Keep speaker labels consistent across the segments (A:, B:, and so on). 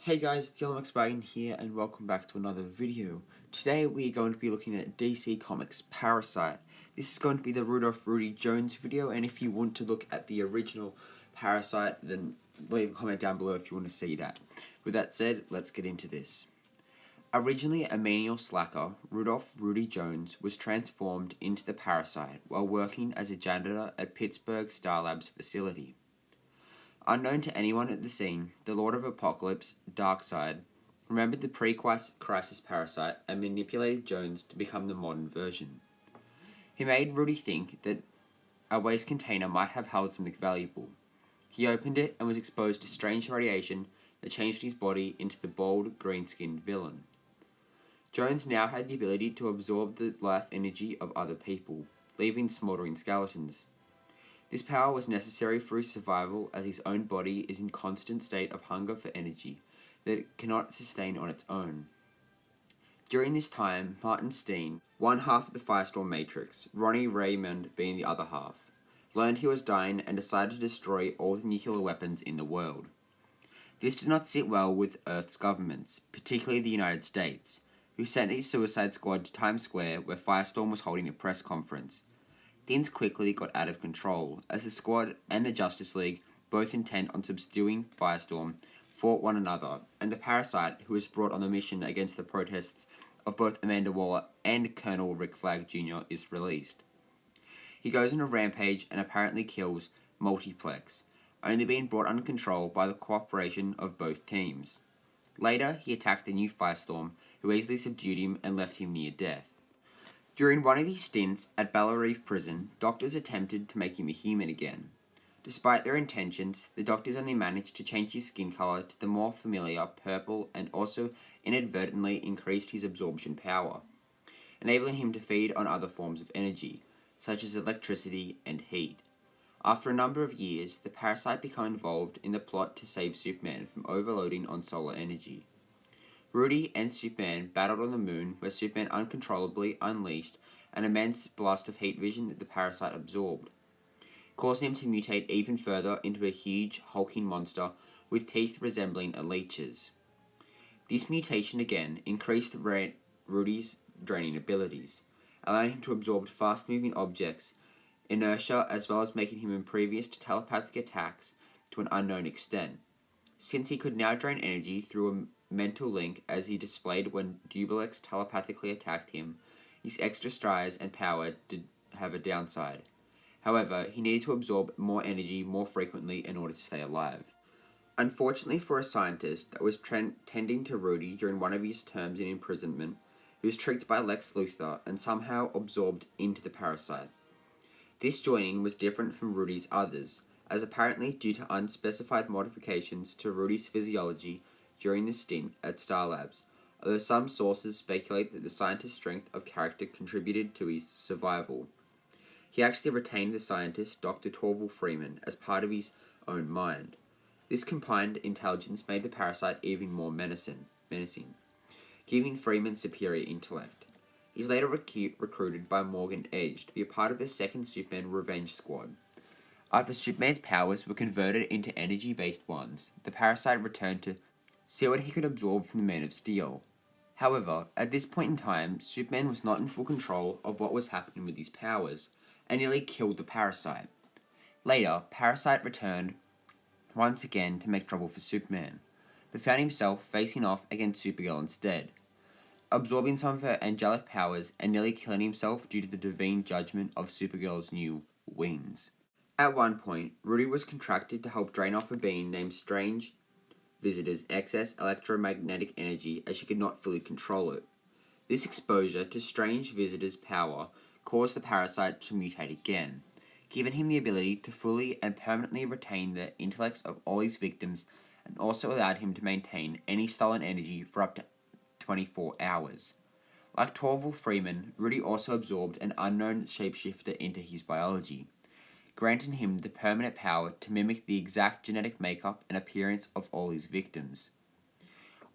A: Hey guys, it's Wagon here and welcome back to another video. Today we are going to be looking at DC Comics Parasite. This is going to be the Rudolph Rudy Jones video, and if you want to look at the original Parasite, then leave a comment down below if you want to see that. With that said, let's get into this. Originally a menial slacker, Rudolph Rudy Jones was transformed into the Parasite while working as a janitor at Pittsburgh's Star Labs facility. Unknown to anyone at the scene, the Lord of Apocalypse, Darkseid, remembered the pre-crisis Parasite and manipulated Jones to become the modern version. He made Rudy think that a waste container might have held something valuable. He opened it and was exposed to strange radiation that changed his body into the bold, green-skinned villain. Jones now had the ability to absorb the life energy of other people, leaving smoldering skeletons. This power was necessary for his survival, as his own body is in constant state of hunger for energy that it cannot sustain on its own. During this time, Martin Steen, one half of the Firestorm Matrix, Ronnie Raymond being the other half, learned he was dying and decided to destroy all the nuclear weapons in the world. This did not sit well with Earth's governments, particularly the United States, who sent his Suicide Squad to Times Square where Firestorm was holding a press conference. Things quickly got out of control, as the Squad and the Justice League, both intent on subduing Firestorm, fought one another, and the Parasite, who was brought on the mission against the protests of both Amanda Waller and Colonel Rick Flag Jr., is released. He goes on a rampage and apparently kills Multiplex, only being brought under control by the cooperation of both teams. Later, he attacked the new Firestorm, who easily subdued him and left him near death. During one of his stints at Bellarive Prison, doctors attempted to make him a human again. Despite their intentions, the doctors only managed to change his skin color to the more familiar purple and also inadvertently increased his absorption power, enabling him to feed on other forms of energy, such as electricity and heat. After a number of years, the Parasite became involved in the plot to save Superman from overloading on solar energy. Rudy and Superman battled on the moon, where Superman uncontrollably unleashed an immense blast of heat vision that the Parasite absorbed, causing him to mutate even further into a huge, hulking monster with teeth resembling a leech's. This mutation again increased Rudy's draining abilities, allowing him to absorb fast-moving objects, inertia, as well as making him impervious to telepathic attacks to an unknown extent, since he could now drain energy through a mental link, as he displayed when Dubelex telepathically attacked him. His extra strides and power did have a downside. However, he needed to absorb more energy more frequently in order to stay alive. Unfortunately for a scientist that was tending to Rudy during one of his terms in imprisonment, he was tricked by Lex Luthor and somehow absorbed into the Parasite. This joining was different from Rudy's others, as apparently due to unspecified modifications to Rudy's physiology during the stint at Star Labs, although some sources speculate that the scientist's strength of character contributed to his survival. He actually retained the scientist, Dr. Torval Freeman, as part of his own mind. This combined intelligence made the Parasite even more menacing, giving Freeman superior intellect. He's later recruited by Morgan Edge to be a part of the second Superman Revenge Squad. After Superman's powers were converted into energy-based ones, the Parasite returned to see what he could absorb from the Man of Steel. However, at this point in time, Superman was not in full control of what was happening with his powers, and nearly killed the Parasite. Later, Parasite returned once again to make trouble for Superman, but found himself facing off against Supergirl instead, absorbing some of her angelic powers and nearly killing himself due to the divine judgment of Supergirl's new wings. At one point, Rudy was contracted to help drain off a being named Strange Visitor's excess electromagnetic energy, as she could not fully control it. This exposure to Strange Visitor's power caused the Parasite to mutate again, giving him the ability to fully and permanently retain the intellects of all his victims, and also allowed him to maintain any stolen energy for up to 24 hours. Like Torval Freeman, Rudy also absorbed an unknown shapeshifter into his biology, granting him the permanent power to mimic the exact genetic makeup and appearance of all his victims.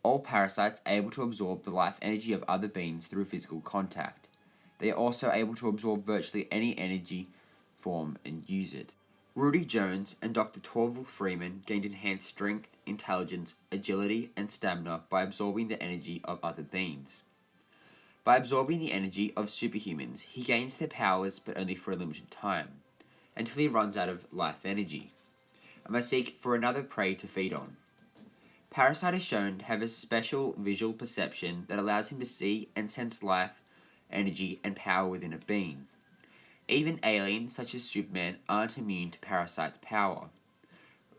A: All parasites are able to absorb the life energy of other beings through physical contact. They are also able to absorb virtually any energy form and use it. Rudy Jones and Dr. Torvald Freeman gained enhanced strength, intelligence, agility, and stamina by absorbing the energy of other beings. By absorbing the energy of superhumans, he gains their powers but only for a limited time, until he runs out of life energy, and must seek for another prey to feed on. Parasite is shown to have a special visual perception that allows him to see and sense life, energy, and power within a being. Even aliens such as Superman aren't immune to Parasite's power.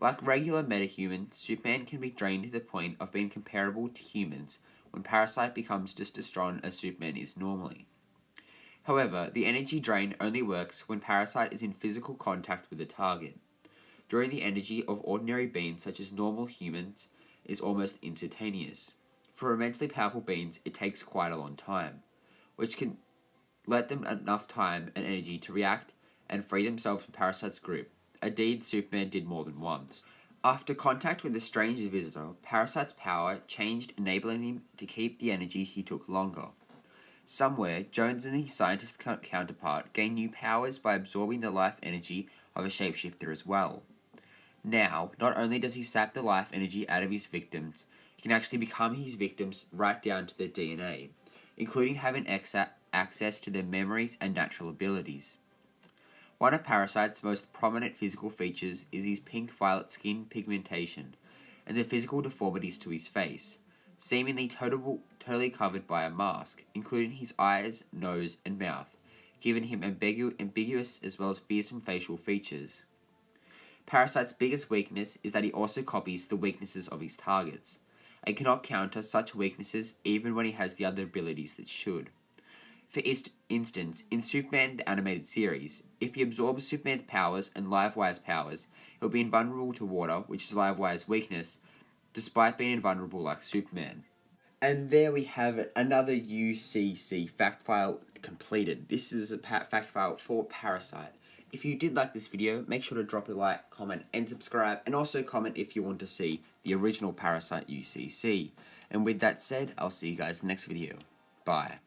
A: Like regular metahumans, Superman can be drained to the point of being comparable to humans when Parasite becomes just as strong as Superman is normally. However, the energy drain only works when Parasite is in physical contact with the target. Drawing the energy of ordinary beings such as normal humans is almost instantaneous. For immensely powerful beings, it takes quite a long time, which can let them enough time and energy to react and free themselves from Parasite's grip, a deed Superman did more than once. After contact with the strange visitor, Parasite's power changed, enabling him to keep the energy he took longer. Somewhere, Jones and his scientist counterpart gain new powers by absorbing the life energy of a shapeshifter as well. Now, not only does he sap the life energy out of his victims, he can actually become his victims right down to their DNA, including having access to their memories and natural abilities. One of Parasite's most prominent physical features is his pink-violet skin pigmentation and the physical deformities to his face, seemingly totally covered by a mask, including his eyes, nose, and mouth, giving him ambiguous as well as fearsome facial features. Parasite's biggest weakness is that he also copies the weaknesses of his targets, and cannot counter such weaknesses even when he has the other abilities that should. For instance, in Superman the Animated Series, if he absorbs Superman's powers and Livewire's powers, he'll be invulnerable to water, which is Livewire's weakness, despite being invulnerable like Superman. And there we have it, another UCC fact file completed. This is a fact file for Parasite. If you did like this video, make sure to drop a like, comment, and subscribe, and also comment if you want to see the original Parasite UCC. And with that said, I'll see you guys in the next video. Bye.